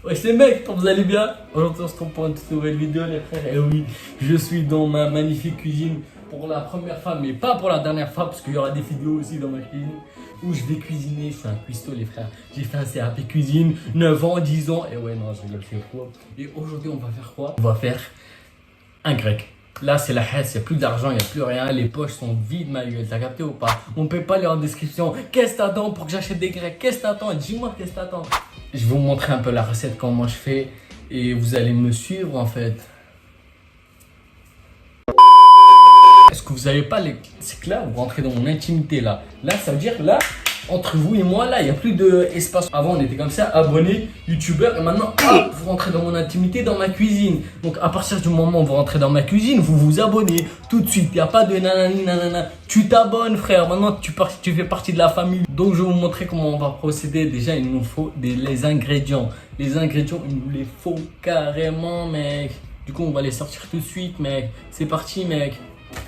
Ouais, c'est mec, vous allez bien? Aujourd'hui, on se retrouve pour une toute nouvelle vidéo, les frères. Et oui, je suis dans ma magnifique cuisine pour la première fois, mais pas pour la dernière fois, parce qu'il y aura des vidéos aussi dans ma cuisine où je vais cuisiner. Je suis un cuistot, les frères. J'ai fait un CAP cuisine, 9 ans, 10 ans. Et ouais, non, je rigole, c'est quoi? Et aujourd'hui, on va faire quoi? On va faire un grec. Là, c'est la hesse, il n'y a plus d'argent, il n'y a plus rien, les poches sont vides, ma gueule, t'as capté ou pas? On ne peut pas lire en description. Qu'est-ce que t'attends pour que j'achète des grecs? Qu'est-ce que t'attends? Dis-moi, qu'est-ce que t'attends? Je vais vous montrer un peu la recette, comment je fais, et vous allez me suivre en fait. Est-ce que vous n'avez pas les... C'est que là, vous rentrez dans mon intimité là. Là, ça veut dire là, entre vous et moi, là, il n'y a plus d'espace. Avant, on était comme ça, abonnés, youtubeurs, et maintenant, hop, vous rentrez dans mon intimité, dans ma cuisine. Donc, à partir du moment où vous rentrez dans ma cuisine, vous vous abonnez tout de suite. Il n'y a pas de nanani, nanana. Tu t'abonnes, frère. Maintenant, tu fais partie de la famille. Donc, je vais vous montrer comment on va procéder. Déjà, il nous faut les ingrédients. Les ingrédients, il nous les faut carrément, mec. Du coup, on va les sortir tout de suite, mec. C'est parti, mec.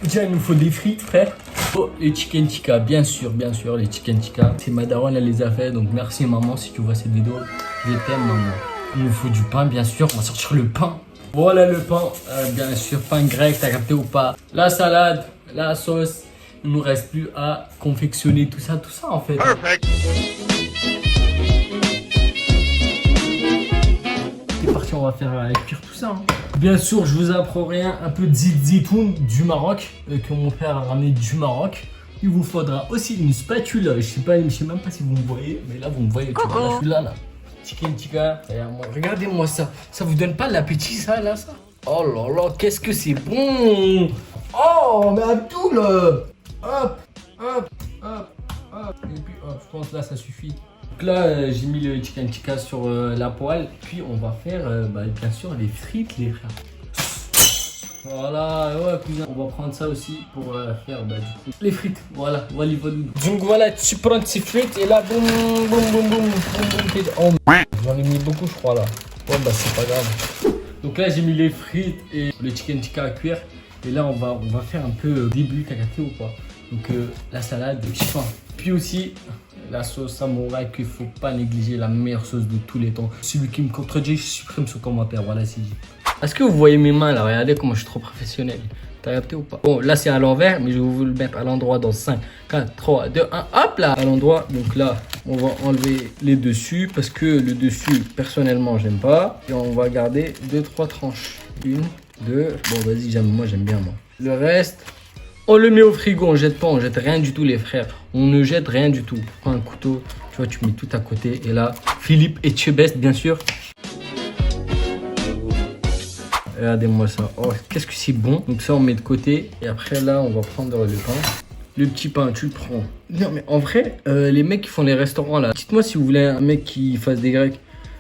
Déjà, il nous faut des frites, frère. Oh, les chicken tikka, bien sûr, les chicken tikka. C'est ma daronne, elle les a fait, donc merci maman si tu vois cette vidéo. Je t'aime, maman. Il nous faut du pain, bien sûr. On va sortir le pain. Voilà le pain, bien sûr, pain grec, t'as capté ou pas? La salade, la sauce. Il nous reste plus à confectionner tout ça en fait. Perfect. C'est parti, on va faire cuire tout ça. Hein. Bien sûr, je vous apprendrai un peu de zitoun du Maroc, que mon père a ramené du Maroc. Il vous faudra aussi une spatule. Je sais même pas si vous me voyez, mais là vous me voyez. Là, je suis là. Chicken tikka. Regardez-moi ça. Ça vous donne pas l'appétit ça là ça? Oh là là, qu'est-ce que c'est bon! Oh, mais Abdoul! Hop, hop, hop, hop. Et puis hop, je pense là ça suffit. Donc là, j'ai mis le chicken tikka sur la poêle. Puis on va faire, bien sûr, les frites, les frères. Voilà, ouais, cousin. On va prendre ça aussi pour faire du coup les frites. Voilà, voilà. Donc voilà, tu prends tes frites et là, boum, boum, boum, boum, boum. Oh, j'en ai mis beaucoup, je crois là. Bon, bah c'est pas grave. Donc là, j'ai mis les frites et le chicken tikka à cuire. Et là, on va faire un peu début, t'as capté ou pas? Donc la salade, je sais pas. Puis aussi la sauce samouraï qu'il faut pas négliger, la meilleure sauce de tous les temps. Celui qui me contredit, je supprime son commentaire. Voilà, c'est dit. Est-ce que vous voyez mes mains là? Regardez comment je suis trop professionnel. T'as capté ou pas? Bon, là c'est à l'envers, mais je vais vous le mettre à l'endroit dans 5, 4, 3, 2, 1. Hop là, à l'endroit. Donc là, on va enlever les dessus parce que le dessus, personnellement, j'aime pas. Et on va garder 2-3 tranches. 1, 2. Bon, vas-y, moi j'aime bien moi. Le reste, on le met au frigo. On jette pas, on jette rien du tout, les frères. On ne jette rien du tout. Prends un couteau, tu vois, tu mets tout à côté. Et là, Philippe Etchebest, bien sûr. Regardez-moi ça. Oh, qu'est-ce que c'est bon. Donc ça, on met de côté. Et après, là, on va prendre le pain. Le petit pain, tu le prends. Non, mais en vrai, les mecs qui font les restaurants, là, dites-moi si vous voulez un mec qui fasse des grecs.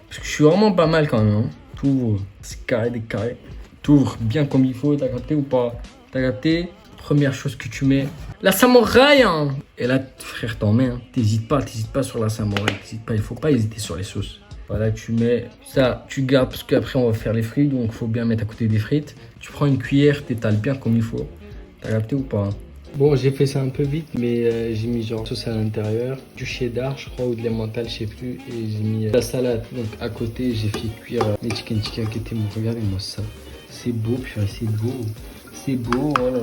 Parce que je suis vraiment pas mal quand même. Hein. T'ouvres, c'est carré, des carrés. T'ouvres bien comme il faut. T'as capté ou pas? T'as capté? Première chose que tu mets, la samouraï. Hein. Et là, frère, t'en mets. Hein. T'hésites pas sur la samouraï. T'hésites pas, il faut pas hésiter sur les sauces. Voilà, tu mets ça, tu gardes parce qu'après on va faire les frites, donc il faut bien mettre à côté des frites. Tu prends une cuillère, t'étales bien comme il faut. T'as capté ou pas? Bon, j'ai fait ça un peu vite, mais j'ai mis genre sauce à l'intérieur, du cheddar, je crois, ou de l'emmental, je sais plus, et j'ai mis la salade. Donc à côté, j'ai fait cuire les chicken tikka qui étaient bons. Regardez-moi ça, c'est beau, puis c'est beau. C'est beau, oh là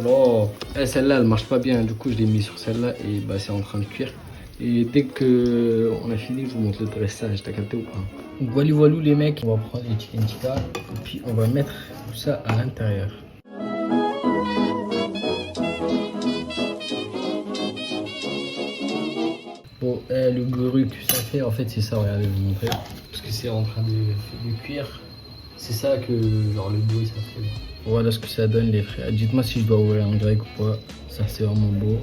là. Celle-là, elle marche pas bien, du coup, je l'ai mis sur celle-là et c'est en train de cuire. Et dès que on a fini, je vous montre le dressage, t'as capté ou pas? Donc voilà les mecs, on va prendre les chicken tikka et puis on va mettre tout ça à l'intérieur. Bon, le goru que ça fait, en fait c'est ça, regardez, je vais vous montrer. Parce que c'est en train de cuire. C'est ça que genre le bruit ça fait. Voilà ce que ça donne les frères. Dites-moi si je dois ouvrir en grec ou pas. Ça c'est vraiment beau.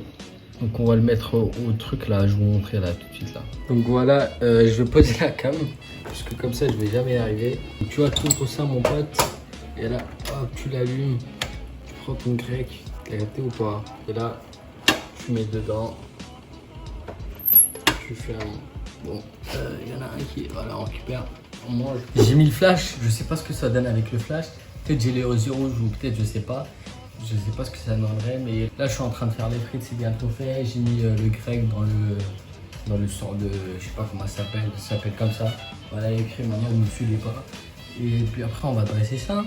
Donc on va le mettre au truc là, je vais vous montrer là tout de suite là. Donc voilà, je vais poser la cam, parce que comme ça je vais jamais y arriver. Donc, tu vois, tout pour ça mon pote, et là, hop, tu l'allumes, tu prends ton grec, t'as capté ou pas? Et là, tu mets dedans, tu fermes. Bon, il y en a un qui, voilà, on récupère, on mange. J'ai mis le flash, je sais pas ce que ça donne avec le flash, peut-être j'ai les yeux rouges ou peut-être je sais pas. Je sais pas ce que ça donnerait, mais là je suis en train de faire les frites, c'est bientôt fait. J'ai mis le grec dans le sort de, je sais pas comment ça s'appelle comme ça. Voilà, il y a écrit maintenant, vous ne me suivez pas. Et puis après, on va dresser ça.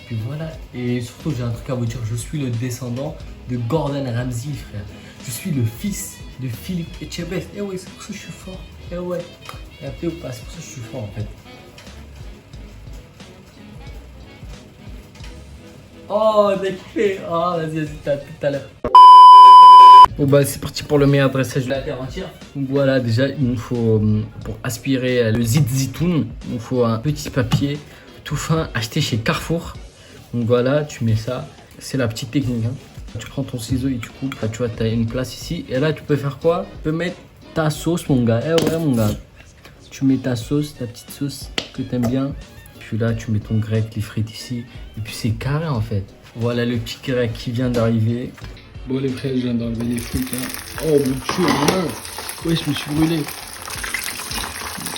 Puis voilà. Et surtout, j'ai un truc à vous dire, je suis le descendant de Gordon Ramsay, frère. Je suis le fils de Philippe Etchebest. Eh ouais, c'est pour ça que je suis fort. Eh ouais. Regardez ou pas, c'est pour ça que je suis fort en fait. Oh, t'as kiffé. Oh, vas-y, t'as tout à l'heure. Bon bah c'est parti pour le meilleur dressage de la terre entière. Donc voilà, déjà il nous faut, pour aspirer le zitoun, il nous faut un petit papier tout fin acheté chez Carrefour. Donc voilà, tu mets ça, c'est la petite technique. Hein. Tu prends ton ciseau et tu coupes. Là tu vois, tu as une place ici. Et là tu peux faire quoi? Tu peux mettre ta sauce mon gars. Eh ouais mon gars. Tu mets ta sauce, ta petite sauce que tu aimes bien. Puis là tu mets ton grec, les frites ici. Et puis c'est carré en fait. Voilà le petit grec qui vient d'arriver. Bon les frères, je viens d'enlever les frites. Hein. Oh mon dieu, mince. Ouais, je me suis brûlé.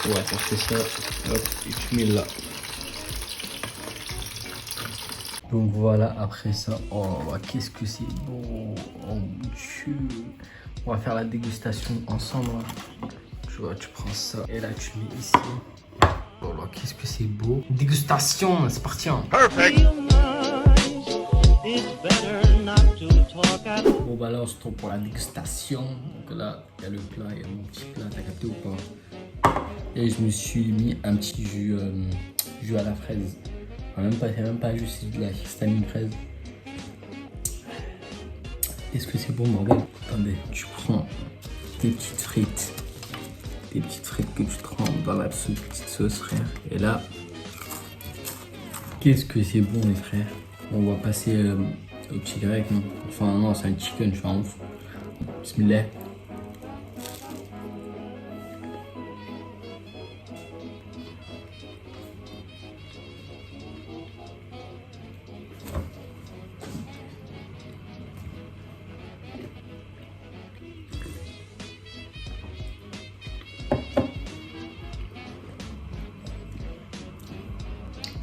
Ouais, on fait ça. Hop, et tu mets là. Donc voilà, après ça, oh qu'est-ce que c'est beau. Oh mon dieu. On va faire la dégustation ensemble. Hein. Tu vois, tu prends ça et là tu mets ici. Oh là, qu'est-ce que c'est beau. Dégustation, c'est parti. Hein. Perfect. Bon bah là on se tourne pour la dégustation. Donc là il y a le plat, il y a mon petit plat, t'as capté ou pas? Et je me suis mis un petit jus, jus à la fraise. Enfin, c'est même pas jus, c'est de la histamine fraise. Est-ce que c'est bon bordel? Attendez, tu prends tes petites frites. Tes petites frites que tu trempes dans la petite sauce frère. Et là, qu'est-ce que c'est bon les frères. On va passer au petit grec, non? Enfin non, c'est un chicken, je suis un ouf. Bismillah.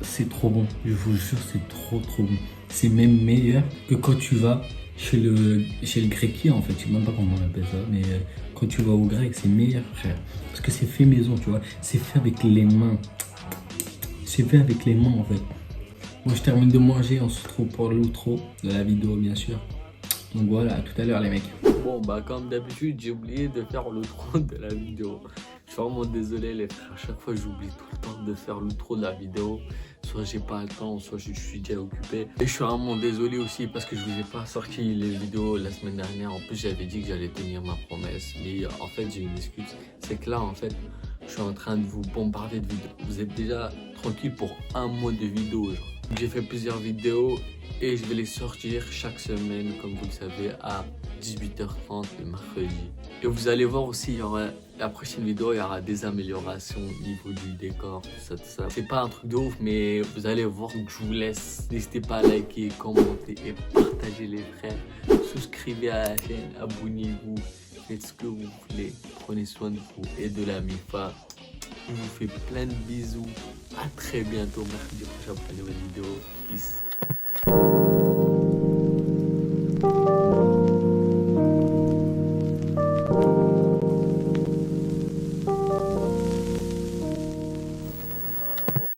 C'est trop bon, je vous jure, c'est trop bon. C'est même meilleur que quand tu vas chez le grecquier en fait. Je sais même pas comment on appelle ça, mais quand tu vas au grec, c'est meilleur frère. Parce que c'est fait maison, tu vois. C'est fait avec les mains. C'est fait avec les mains en fait. Moi je termine de manger, on se retrouve pour l'outro de la vidéo bien sûr. Donc voilà, à tout à l'heure les mecs. Bon bah comme d'habitude, j'ai oublié de faire l'outro de la vidéo. Je suis vraiment désolé les frères, à chaque fois j'oublie tout le temps de faire l'outro de la vidéo. Soit j'ai pas le temps, soit je suis déjà occupé. Et je suis vraiment désolé aussi parce que je vous ai pas sorti les vidéos la semaine dernière. En plus j'avais dit que j'allais tenir ma promesse. Mais en fait j'ai une excuse. C'est que là en fait, je suis en train de vous bombarder de vidéos. Vous êtes déjà tranquille pour un mois de vidéos. J'ai fait plusieurs vidéos et je vais les sortir chaque semaine, comme vous le savez, à 18h30 le mercredi. Et vous allez voir aussi, il y aura la prochaine vidéo, il y aura des améliorations au niveau du décor, tout ça. C'est pas un truc de ouf, mais vous allez voir. Donc je vous laisse. N'hésitez pas à liker, commenter et partager les frères. Souscrivez à la chaîne, abonnez-vous, faites ce que vous voulez. Prenez soin de vous et de la MIFA. Je vous fais plein de bisous. À très bientôt. Mercredi prochain pour une nouvelle vidéo. Peace.